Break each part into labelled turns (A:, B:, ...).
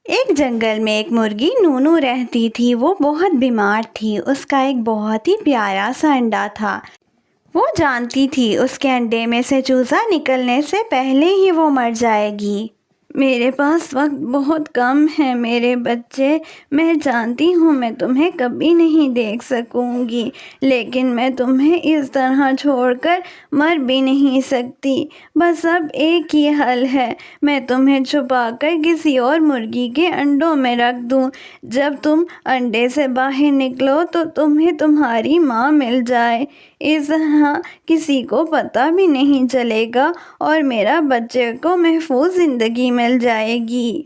A: ایک جنگل میں ایک مرغی نونو رہتی تھی۔ وہ بہت بیمار تھی۔ اس کا ایک بہت ہی پیارا سا انڈا تھا۔ وہ جانتی تھی اس کے انڈے میں سے چوزا نکلنے سے پہلے ہی وہ مر جائے گی۔ میرے پاس وقت بہت کم ہے میرے بچے، میں جانتی ہوں میں تمہیں کبھی نہیں دیکھ سکوں گی، لیکن میں تمہیں اس طرح چھوڑ کر مر بھی نہیں سکتی۔ بس اب ایک ہی حل ہے، میں تمہیں چھپا کر کسی اور مرغی کے انڈوں میں رکھ دوں۔ جب تم انڈے سے باہر نکلو تو تمہیں تمہاری ماں مل جائے، اس طرح کسی کو پتہ بھی نہیں چلے گا اور میرا بچے کو محفوظ زندگی مل جائے گی۔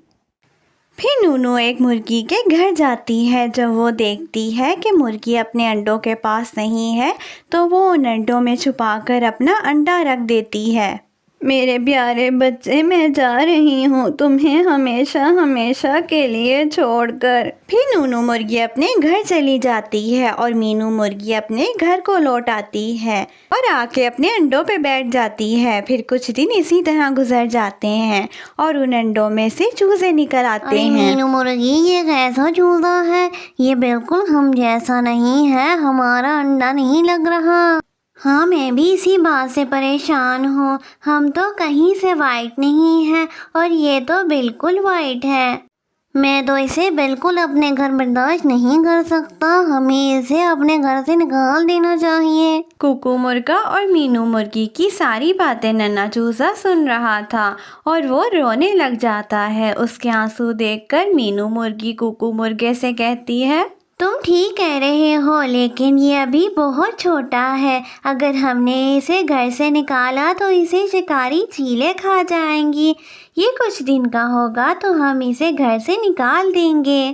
A: پھر نونو ایک مرغی کے گھر جاتی ہے۔ جب وہ دیکھتی ہے کہ مرغی اپنے انڈوں کے پاس نہیں ہے تو وہ ان انڈوں میں چھپا کر اپنا انڈا رکھ دیتی ہے۔ میرے پیارے بچے، میں جا رہی ہوں تمہیں ہمیشہ ہمیشہ کے لیے چھوڑ کر۔ پھر نونو مرغی اپنے گھر چلی جاتی ہے اور مینو مرغی اپنے گھر کو لوٹ آتی ہے اور آ کے اپنے انڈوں پہ بیٹھ جاتی ہے۔ پھر کچھ دن اسی طرح گزر جاتے ہیں اور ان انڈوں میں سے چوزے نکل آتے ہیں۔
B: مینو مرغی، یہ کیسا چوزا ہے؟ یہ بالکل ہم جیسا نہیں ہے، ہمارا انڈا نہیں لگ رہا۔ ہاں، میں بھی اسی بات سے پریشان ہوں، ہم تو کہیں سے وائٹ نہیں ہیں اور یہ تو بالکل وائٹ ہے۔ میں تو اسے بالکل اپنے گھر برداشت نہیں کر سکتا، ہمیں اسے اپنے گھر سے نکال دینا چاہیے۔
A: کوکو مرغا اور مینو مرغی کی ساری باتیں ننا چوزا سن رہا تھا اور وہ رونے لگ جاتا ہے۔ اس کے آنسو دیکھ کر مینو مرغی کوکو مرغے سے کہتی ہے،
B: تم ٹھیک کہہ رہے ہو، لیکن یہ ابھی بہت چھوٹا ہے، اگر ہم نے اسے گھر سے نکالا تو اسے شکاری چیلیں کھا جائیں گی۔ یہ کچھ دن کا ہوگا تو ہم اسے گھر سے نکال دیں گے۔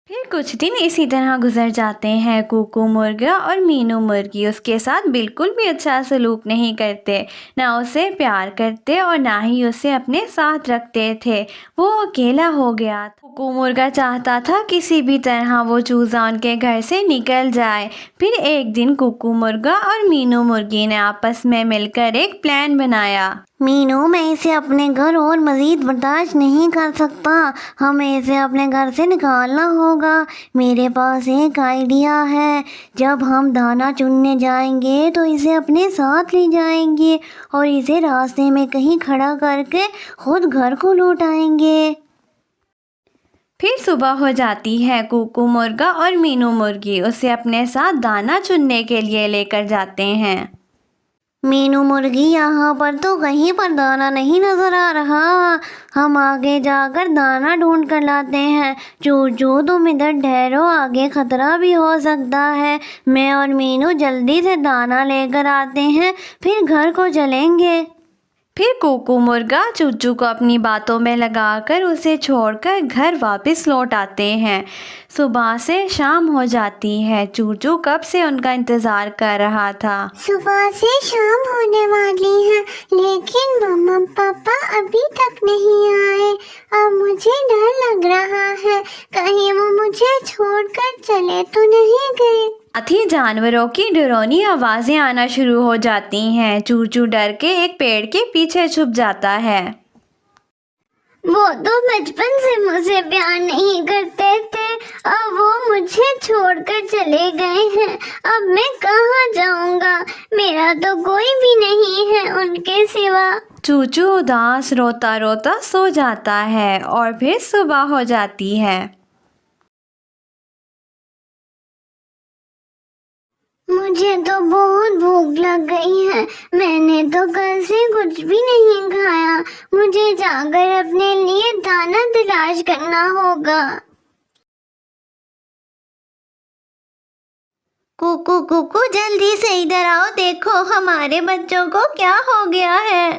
A: پھر کچھ دن اسی طرح گزر جاتے ہیں۔ کوکو مرغا اور مینو مرغی اس کے ساتھ بالکل بھی اچھا سلوک نہیں کرتے، نہ اسے پیار کرتے اور نہ ہی اسے اپنے ساتھ رکھتے تھے۔ وہ اکیلا ہو گیا تھا۔ کوکو مرغا چاہتا تھا کسی بھی طرح وہ چوزا ان کے گھر سے نکل جائے۔ پھر ایک دن کوکو مرغا اور مینو مرغی نے آپس میں مل کر ایک پلان بنایا۔
B: مینو، میں اسے اپنے گھر اور مزید برداشت نہیں کر سکتا، ہمیں اسے اپنے گھر سے نکالنا ہوگا۔ میرے پاس ایک آئیڈیا ہے، جب ہم دانا چننے جائیں گے تو اسے اپنے ساتھ لے جائیں گے اور اسے راستے میں کہیں کھڑا کر کے خود گھر کو لوٹ آئیں گے۔
A: پھر صبح ہو جاتی ہے۔ کوکو مرغا اور مینو مرغی اسے اپنے ساتھ دانا چننے کے لیے لے کر جاتے ہیں۔
B: مینو مرغی، یہاں پر تو کہیں پر دانا نہیں نظر آ رہا، ہم آگے جا کر دانا ڈھونڈ کر لاتے ہیں۔ چوچو، تم ادھر ٹھہرو، آگے خطرہ بھی ہو سکتا ہے۔ میں اور مینو جلدی سے دانا لے کر آتے ہیں، پھر گھر کو چلیں گے۔
A: پھر کوکو مرغا چوچو کو اپنی باتوں میں لگا کر اسے چھوڑ کر گھر واپس لوٹ آتے ہیں۔ صبح سے شام ہو جاتی ہے۔ چوچو کب سے ان کا انتظار کر رہا تھا۔
B: صبح سے شام ہونے والی ہے لیکن مما پاپا ابھی تک نہیں آئے، اب مجھے ڈر لگ رہا ہے، کہیں وہ مجھے چھوڑ کر چلے تو نہیں گئے۔
A: ساتھ ہی جانوروں کی ڈرونی آوازیں آنا شروع ہو جاتی ہیں۔ چوچو ڈر کے ایک پیڑ کے پیچھے چھپ جاتا ہے۔
B: وہ تو بچپن سے مجھے پیار نہیں کرتے تھے، اب وہ مجھے چھوڑ کر چلے گئے ہیں، اب میں کہاں جاؤں گا؟ میرا تو کوئی بھی نہیں ہے ان کے سوا۔
A: چوچو اداس روتا روتا سو جاتا ہے اور پھر صبح ہو جاتی ہے۔
B: مجھے تو بہت بھوک لگ گئی ہے، میں نے تو کل سے کچھ بھی نہیں کھایا، مجھے جا کر اپنے لیے دانا تلاش کرنا ہوگا۔ کوکو کوکو، جلدی سے ادھر آؤ، دیکھو ہمارے بچوں کو کیا ہو گیا ہے۔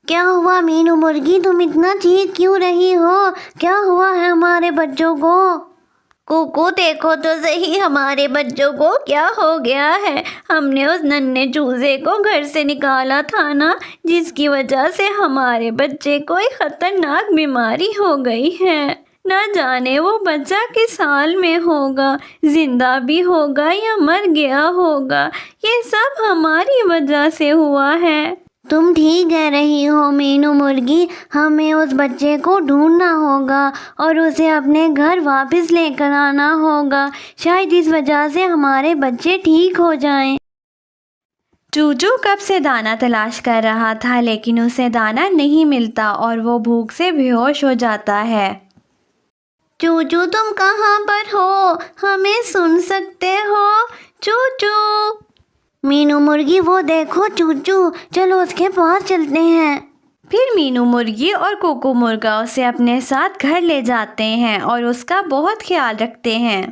B: کیا ہوا مینو مرغی، تم اتنا چیخ کیوں رہی ہو؟ کیا ہوا ہے ہمارے بچوں کو؟ کوکو دیکھو تو صحیح، ہمارے بچوں کو کیا ہو گیا ہے۔ ہم نے اس ننھے چوزے کو گھر سے نکالا تھا نا، جس کی وجہ سے ہمارے بچے کو ایک خطرناک بیماری ہو گئی ہے۔ نہ جانے وہ بچہ کس حال میں ہوگا، زندہ بھی ہوگا یا مر گیا ہوگا۔ یہ سب ہماری وجہ سے ہوا ہے۔ تم ٹھیک کہہ رہی ہو مینو مرغی، ہمیں اس بچے کو ڈھونڈنا ہوگا اور اسے اپنے گھر واپس لے کر آنا ہوگا، شاید اس وجہ سے ہمارے بچے ٹھیک ہو جائیں۔
A: چوچو کب سے دانہ تلاش کر رہا تھا لیکن اسے دانہ نہیں ملتا اور وہ بھوک سے بے ہوش ہو جاتا ہے۔
B: چوچو تم کہاں پر ہو؟ ہمیں سن سکتے ہو؟ چوچو! مینو مرغی وہ دیکھو چوچو، چلو اس کے پاس چلتے ہیں۔
A: پھر مینو مرغی اور کوکو مرغا اسے اپنے ساتھ گھر لے جاتے ہیں اور اس کا بہت خیال رکھتے ہیں۔